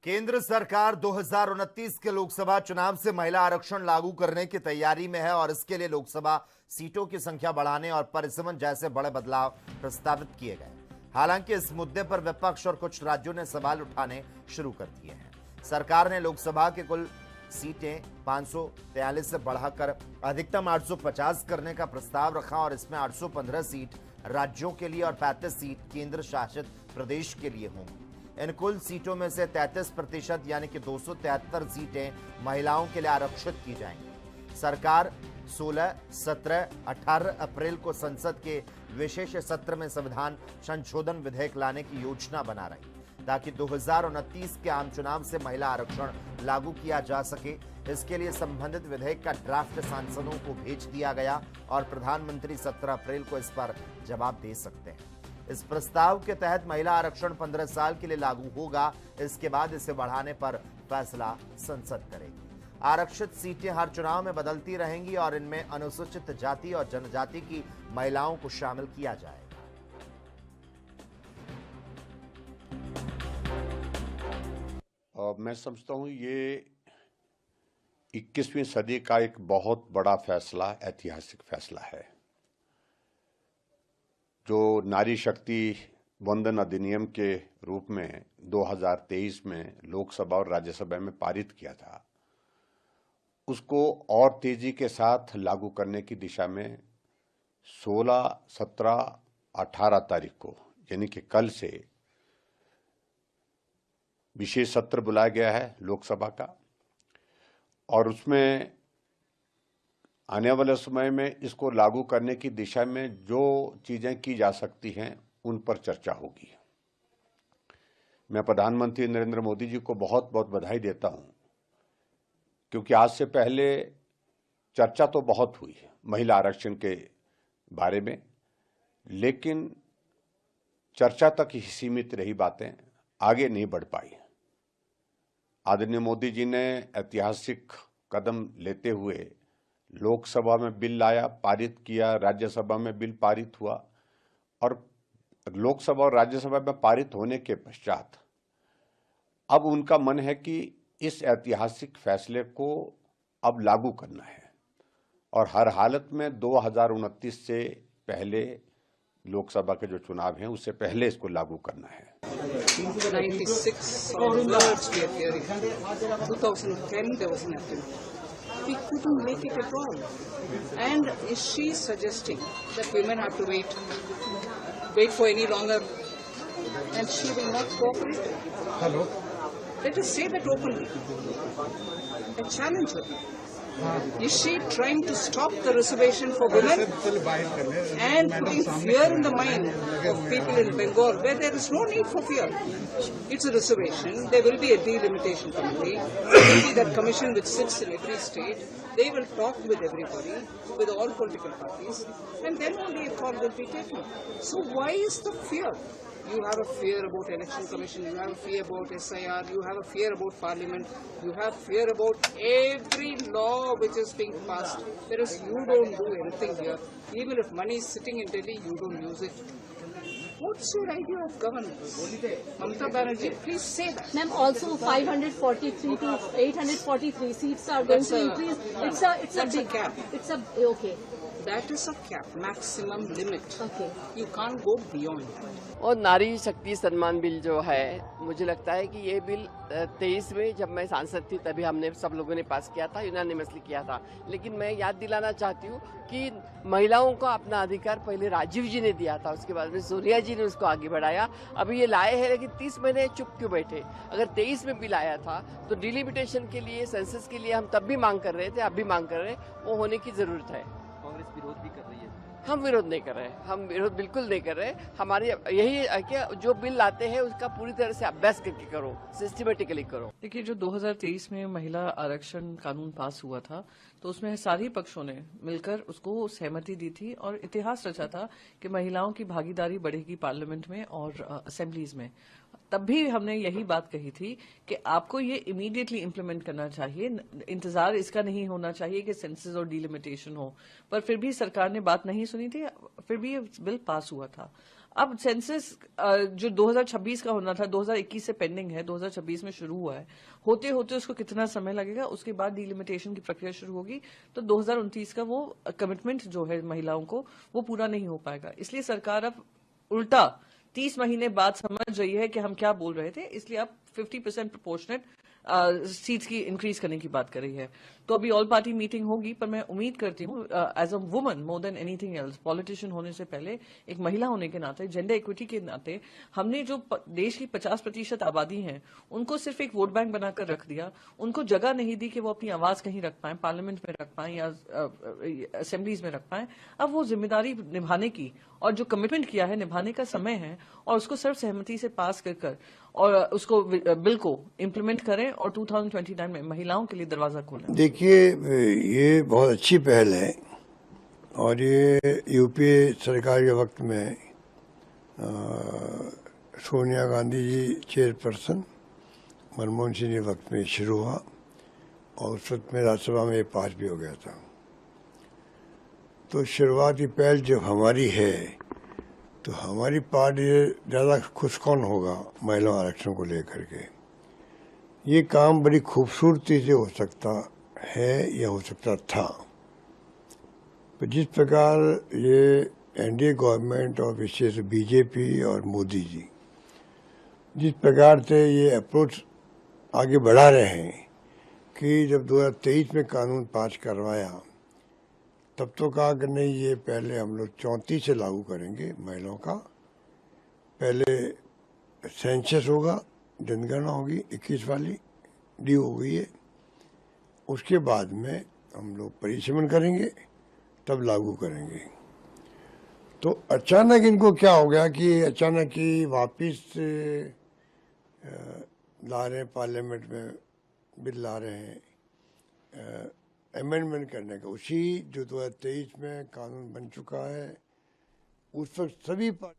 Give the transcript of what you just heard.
केंद्र सरकार 2029 के लोकसभा चुनाव से महिला आरक्षण लागू करने की तैयारी में है और इसके लिए लोकसभा सीटों की संख्या बढ़ाने और परिसीमन जैसे बड़े बदलाव प्रस्तावित किए गए। हालांकि इस मुद्दे पर विपक्ष और कुछ राज्यों ने सवाल उठाने शुरू कर दिए हैं। सरकार ने लोकसभा की कुल सीटें 543 से बढ़ाकर अधिकतम 850 करने का प्रस्ताव रखा और इसमें 815 सीट राज्यों के लिए और 35 सीट केंद्र शासित प्रदेश के लिए होंगी। इन कुल सीटों में से 33% यानी कि 273 सीटें महिलाओं के लिए आरक्षित की जाएंगी। सरकार 16, 17, 18 अप्रैल को संसद के विशेष सत्र में संविधान संशोधन विधेयक लाने की योजना बना रही ताकि 2029 के आम चुनाव से महिला आरक्षण लागू किया जा सके। इसके लिए संबंधित विधेयक का ड्राफ्ट सांसदों को भेज दिया गया और प्रधानमंत्री 17 अप्रैल को इस पर जवाब दे सकते हैं। इस प्रस्ताव के तहत महिला आरक्षण 15 साल के लिए लागू होगा। इसके बाद इसे बढ़ाने पर फैसला संसद करेगी। आरक्षित सीटें हर चुनाव में बदलती रहेंगी और इनमें अनुसूचित जाति और जनजाति की महिलाओं को शामिल किया जाएगा। मैं समझता हूं ये 21वीं सदी का एक बहुत बड़ा फैसला, ऐतिहासिक फैसला है। जो नारी शक्ति वंदन अधिनियम के रूप में 2023 में लोकसभा और राज्यसभा में पारित किया था, उसको और तेजी के साथ लागू करने की दिशा में 16, 17, 18 तारीख को यानी कि कल से विशेष सत्र बुलाया गया है लोकसभा का और उसमें आने वाले समय में इसको लागू करने की दिशा में जो चीजें की जा सकती हैं उन पर चर्चा होगी। मैं प्रधानमंत्री नरेंद्र मोदी जी को बहुत बहुत बधाई देता हूं क्योंकि आज से पहले चर्चा तो बहुत हुई महिला आरक्षण के बारे में, लेकिन चर्चा तक ही सीमित रही, बातें आगे नहीं बढ़ पाई। आदरणीय मोदी जी ने ऐतिहासिक कदम लेते हुए लोकसभा में बिल लाया, पारित किया, राज्यसभा में बिल पारित हुआ और लोकसभा और राज्यसभा में पारित होने के पश्चात अब उनका मन है कि इस ऐतिहासिक फैसले को अब लागू करना है और हर हालत में 2029 से पहले लोकसभा के जो चुनाव हैं उससे पहले इसको लागू करना है। 96 words we are hearing. 2010 there was nothing. We couldn't make it at all. And is she suggesting that women have to wait for any longer? And she will not cooperate? Hello. Let us say that openly. I challenge her. Is she trying to stop the reservation for women and putting fear in the mind of people in Bengal where there is no need for fear? It's a reservation. There will be a delimitation committee. There will be that commission which sits in every state. They will talk with everybody, with all political parties, and then only a call will be taken. So why is the fear? You have a fear about election commission, you have a fear about SIR, you have a fear about parliament, you have fear about every law which is being passed. Whereas you don't do anything here. Even if money is sitting in Delhi, you don't use it. What's your idea of governance? Mamata Banerjee, please say that. Ma'am, also 543 to 843 seats are going to increase. It's a big cap. Okay. That is a cap, maximum limit. Okay. You can't go beyond. और नारी Shakti Samman bill जो है, मुझे लगता है कि ये bill 23 में जब मैं सांसद थी तभी हमने सब लोगों ने पास किया था, यूनानिमसली किया था। लेकिन मैं याद दिलाना चाहती हूँ कि महिलाओं को अपना अधिकार पहले राजीव जी ने दिया था, उसके बाद में सोनिया जी ने उसको आगे बढ़ाया। अभी ये लाए हैं लेकिन 30 महीने चुप क्यों बैठे? अगर 23 में बिल आया था तो डिलिमिटेशन के लिए, सेंसस के लिए हम तब भी मांग कर रहे थे, अब भी मांग कर रहे हैं, वो होने की जरूरत है। कांग्रेस विरोध भी कर रही है। हम विरोध नहीं कर रहे, हम विरोध बिल्कुल नहीं कर रहे। हमारी यही है कि जो बिल लाते हैं उसका पूरी तरह से अभ्यास करके करो, सिस्टमेटिकली करो। देखिए, जो 2023 में महिला आरक्षण कानून पास हुआ था तो उसमें सारे पक्षों ने मिलकर उसको सहमति दी थी और इतिहास रचा था कि महिलाओं की भागीदारी बढ़ेगी पार्लियामेंट में और असेंबलीज में। तब भी हमने यही बात कही थी कि आपको ये इमीडिएटली इम्प्लीमेंट करना चाहिए, इंतजार इसका नहीं होना चाहिए कि सेंसस और डिलिमिटेशन हो। पर फिर भी सरकार ने बात नहीं सुनी थी, फिर भी ये बिल पास हुआ था। अब सेंसस जो 2026 का होना था 2021 से पेंडिंग है, 2026 में शुरू हुआ है, होते होते उसको कितना समय लगेगा, उसके बाद डिलिमिटेशन की प्रक्रिया शुरू होगी, तो 2029 का वो कमिटमेंट जो है महिलाओं को वो पूरा नहीं हो पाएगा। इसलिए सरकार अब उल्टा 30 महीने बाद समझ रही है कि हम क्या बोल रहे थे, इसलिए अब 50% प्रोपोर्शनेट सीट्स की इंक्रीज करने की बात कर रही है। तो अभी ऑल पार्टी मीटिंग होगी, पर मैं उम्मीद करती हूँ as a woman more than anything else, politician होने से पहले एक महिला होने के नाते, जेंडर इक्विटी के नाते, हमने जो देश की 50% आबादी है उनको सिर्फ एक वोट बैंक बनाकर रख दिया, उनको जगह नहीं दी कि वो अपनी आवाज कहीं रख पाए, पार्लियामेंट में रख पाए या असेंबलीज में रख पाए। अब वो जिम्मेदारी निभाने की और जो कमिटमेंट किया है निभाने का समय है, और उसको सर्वसहमति से पास कर और उसको बिल को इम्प्लीमेंट करें और 2029 में महिलाओं के लिए दरवाजा खोलें। देखिए, ये बहुत अच्छी पहल है और ये यूपीए सरकार के वक्त में सोनिया गांधी जी चेयरपर्सन, मनमोहन सिंह के वक्त में शुरू हुआ और उस वक्त में राज्यसभा में ये पास भी हो गया था। तो शुरुआती पहल जो हमारी है, तो हमारी पार्टी ज़्यादा खुश कौन होगा महिला आरक्षण को लेकर के। ये काम बड़ी खूबसूरती से हो सकता है या हो सकता था, पर जिस प्रकार ये एनडीए गवर्नमेंट और विशेष बीजेपी और मोदी जी जिस प्रकार से ये अप्रोच आगे बढ़ा रहे हैं कि जब 2023 में कानून पास करवाया तब तो कहा कि नहीं, ये पहले हम लोग 34 से लागू करेंगे महिलाओं का, पहले सेंसस होगा, जनगणना होगी 21 वाली ड्यू हो गई है, उसके बाद में हम लोग परिसीमन करेंगे, तब लागू करेंगे। तो अचानक इनको क्या हो गया कि अचानक ही वापिस ला रहे हैं, पार्लियामेंट में बिल ला रहे हैं अमेंडमेंट करने का। उसी जो 2023 में कानून बन चुका है उस वक्त सभी